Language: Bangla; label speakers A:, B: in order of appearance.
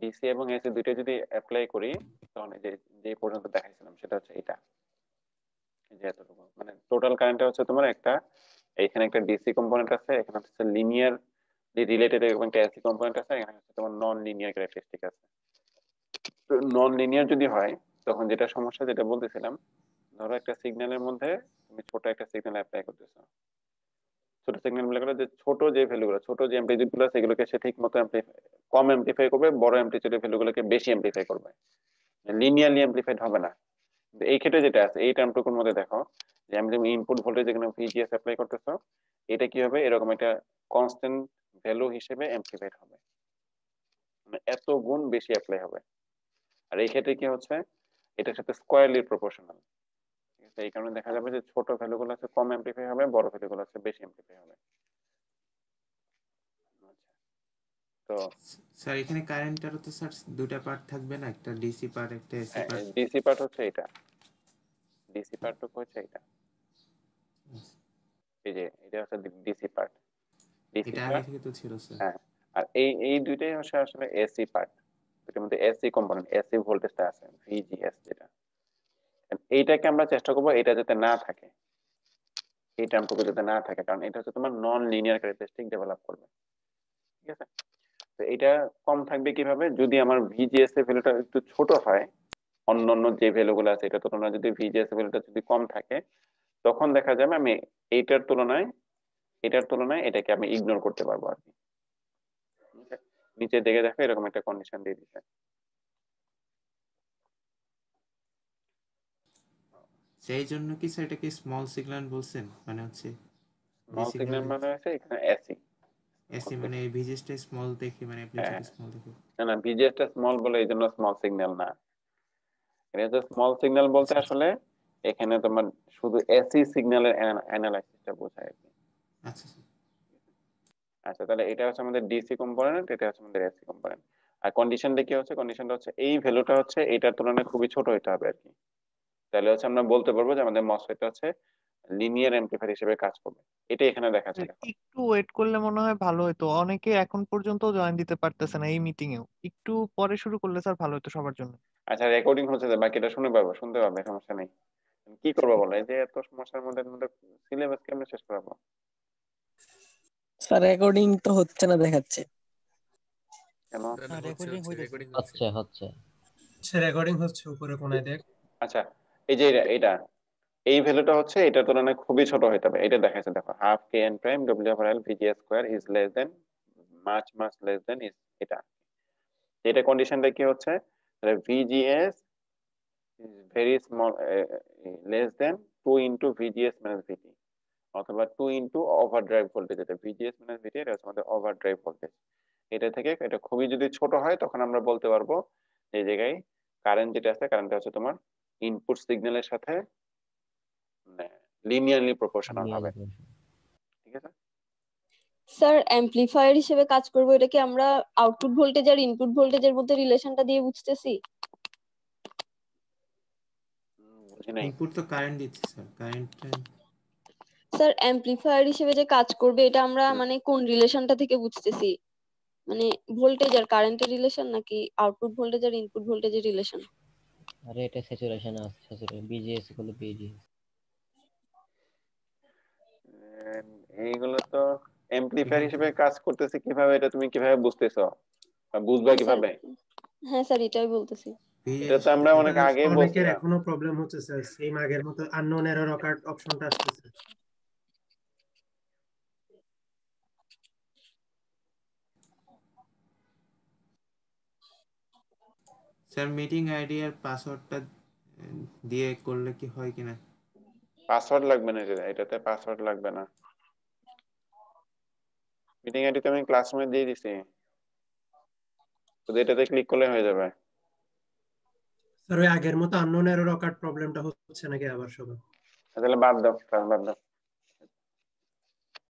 A: ডিসি এবং এসি দুইটা যদি অ্যাপ্লাই করি তখন এই যে যে পর্যন্ত দেখাইছিলাম সেটা হচ্ছে এটা, এই যে এতটুকু মানে টোটাল কারেন্টটা হচ্ছে তোমার একটা, এখানে একটা ডিসি কম্পোনেন্ট আছে, এখানে হচ্ছে লিনিয়ার রিলেটেড এরকম একটা এসি কম্পোনেন্ট আছে, এখানে হচ্ছে তোমার নন লিনিয়ার ক্যারেক্টারিস্টিক আছে। তো নন লিনিয়ার যদি হয় তখন যেটা সমস্যা যেটা বলতেছিলাম, ধরো একটা সিগন্যালের মধ্যে তুমি ছোট একটা সিগন্যাল অ্যাপ্লাই করতেছো, ছোট সিগন্যাল মনে করো যে ছোট যে ভ্যালুগুলো, ছোট যে অ্যামপ্লিটিউড গুলো আছে এগুলোকে সে ঠিক মতো কম অ্যামপ্লিফাই করবে, বড় অ্যামপ্লিটিউডের ভ্যালুগুলোকে বেশি অ্যামপ্লিফাই করবে, লিনিয়ারলি অ্যামপ্লিফাইড হবে না। কিন্তু এই ক্ষেত্রে যেটা আছে এই টার্মটুকুর মধ্যে দেখো যে আমি তুমি ইনপুট ভোল্টেজ এখানে ভিজিএস অ্যাপ্লাই করতেছো, এটা কি হবে এরকম একটা কনস্ট্যান্ট ভ্যালু হিসেবে অ্যামপ্লিফাইড হবে, মানে এত গুণ বেশি অ্যাপ্লাই হবে। আর এই ক্ষেত্রে কি হচ্ছে এটার সাথে স্কোয়ারলি প্রপোর্শনাল, ঠিক আছে? এই কারণে দেখা যাবে যে ছোট ভ্যালু গুলো আছে কম অ্যামপ্লিফাই হবে, বড় ভ্যালু গুলো আছে বেশি অ্যামপ্লিফাই হবে। আচ্ছা, তো
B: স্যার এখানে কারেন্টেরও তো স্যার দুটো পার্ট থাকবে না, একটা ডিসি পার্ট একটা এসি
A: হ্যাঁ,
B: পার্ট?
A: ডিসি পার্ট হচ্ছে এটা, ডিসি পার্ট হচ্ছে এটা, এই যে এটা হচ্ছে ডিসি পার্ট,
B: এটা
A: ডিসিটা।
B: আগে থেকে তো ছিল স্যার।
A: হ্যাঁ, আর এই এই দুইটাই হচ্ছে আসলে এসি পার্ট, এটার মধ্যে এসি কম্পোনেন্ট, এসি ভোল্টেজটা আছে ভিজিএস যেটা, এইটাকে আমরা চেষ্টা করবো এটা যাতে না থাকে, এই টার্মটুকু যাতে না থাকে, কারণ এটা হচ্ছে তোমার নন লিনিয়ার ক্যারেক্টারিস্টিক ডেভেলপ করবে, ঠিক আছে? তো এটা কম থাকবে কিভাবে, যদি আমার ভিজিএস এর ভ্যালুটা একটু ছোট হয়, অন্যান্য যে ভ্যালুগুলো আছে এটা তুলনায় যদি ভিজিএস এর ভ্যালুটা যদি কম থাকে, তখন দেখা যাবে আমি এইটার তুলনায় এটার তুলনায় এটাকে আমি ইগনোর করতে পারবো আর কি। Okay? নিচে দেখে দেখো এরকম একটা কন্ডিশন দিয়ে দিচ্ছে।
B: সেই জন্য কি স্যার এটাকে স্মল সিগন্যাল বলছেন, মানে হচ্ছে যে
A: স্মল
B: সিগন্যাল
A: সিগন্যাল মানে হচ্ছে এখানে এসি,
B: এসি মানে এই ভিজিএসটা স্মল দেখে, মানে
A: হ্যাঁ,
B: অ্যামপ্লিটিউড স্মল দেখে।
A: না না ভিজিএসটা স্মল বলে এই জন্য স্মল সিগন্যাল না, এটা হচ্ছে স্মল সিগন্যাল বলতে
B: আচ্ছা
A: আসলে এখানে তোমার শুধু এসি সিগন্যালের অ্যানালাইসিসটা বোঝায় আর কি।
B: আচ্ছা স্যার।
A: আচ্ছা, তাহলে এটা হচ্ছে আমাদের ডিসি কম্পোনেন্ট, এটা হচ্ছে আমাদের এসি কম্পোনেন্ট। আর কন্ডিশনটা কি হচ্ছে, কন্ডিশনটা হচ্ছে এই ভ্যালুটা হচ্ছে এটার তুলনায় খুবই ছোট হতে হবে আর কি, তাহলে হচ্ছে আমরা বলতে পারবো যে আমাদের মসফেটটা হচ্ছে লিনিয়ার অ্যামপ্লিফায়ার হিসেবে কাজ করবে। এটা এখানে দেখাচ্ছে দেখো।
C: একটু ওয়েট করলে মনে হয় ভালো হতো, অনেকে এখন পর্যন্ত জয়েন দিতে পারতেছে না এই মিটিং এও, একটু পরে শুরু করলে স্যার ভালো হতো সবার জন্য।
A: আচ্ছা, রেকর্ডিং হচ্ছে যে বাকিটা শুনতে পাবে, সমস্যা নেই। কি করবো বলো, এই যে এত সমস্যার মধ্যে সিলেবাস কেমনে শেষ করাবো?
D: স্যার রেকর্ডিং তো হচ্ছে না দেখাচ্ছে।
A: কেন?
C: রেকর্ডিং হইতেছে।
E: হচ্ছে হচ্ছে
F: সে রেকর্ডিং হচ্ছে উপরে কোনায় দেখ।
A: আচ্ছা, এই যে এটা এই ভ্যালুটা হচ্ছে এটার তুলনায় খুবই ছোট হতে হবে, এটা দেখাচ্ছে দেখো, half K n prime W over L VGS square is less than, much much less than is, এটা এটা কন্ডিশনটা কি হচ্ছে, VGS is very small less than 2 * VGS minus VT, অথবা 2 * ওভারড্রাইভ ভোল্টেজ, এটা ভিজিএস মাইনাস ভিটি এটা হচ্ছে আমাদের ওভারড্রাইভ ভোল্টেজ। এটা থেকে এটা খুবই যদি ছোট হয় তখন আমরা বলতে পারবো এই জায়গায় কারেন্ট যেটা আছে কারেন্টটা হচ্ছে তোমার ইনপুট সিগন্যালের সাথে লিনিয়ারলি প্রপোর্শনাল হবে, ঠিক আছে?
G: স্যার অ্যাম্পলিফায়ার হিসেবে কাজ করবো, এটা কি আমরা আউটপুট ভোল্টেজ আর ইনপুট ভোল্টেজের মধ্যে রিলেশনটা দিয়ে বুঝতেছি?
A: বুঝি নাই।
B: ইনপুট তো কারেন্ট দিচ্ছে স্যার, কারেন্ট।
G: স্যার অ্যাম্পলিফায়ার হিসেবে যে কাজ করবে এটা আমরা মানে কোন রিলেশনটা থেকে বুঝতেছি, মানে ভোল্টেজ আর কারেন্টের রিলেশন নাকি আউটপুট ভোল্টেজ আর ইনপুট ভোল্টেজের রিলেশন?
E: আরে এটা স্যাচুরেশন আছে, স্যাচুরেশন বিজিএস গুলো বিজিএস।
A: এইগুলো তো এমপ্লিফায়ার হিসেবে কাজ করতেছে কিভাবে, এটা তুমি কিভাবে বুঝতেছো বা বুঝবা
G: হ্যাঁ স্যার,
A: কিভাবে?
G: হ্যাঁ স্যার এটাই বলতেছি।
A: এটা তো আমরা অনেক আগেই
F: অনেকের
A: বলছিলাম।
F: এখনো প্রবলেম হচ্ছে স্যার, সেম আগের মতো আননোন এরর অকার অপশনটা আসতেছে।
B: স্যার মিটিং আইডি আর পাসওয়ার্ডটা দিয়ে করলে কি হয় কিনা?
A: পাসওয়ার্ড লাগবে না, এটাতে পাসওয়ার্ড লাগবে না, মিটিং আইডি তো আমি ক্লাসরুমে দিয়ে দিছি, শুধু এটাতে ক্লিক করলে হয়ে যাবে।
F: স্যার ওই আগের মতো আননোন এরর অকার প্রবলেমটা হচ্ছে নাকি আবার সবার?
A: তাহলে বাদ দাও, বাদ দাও।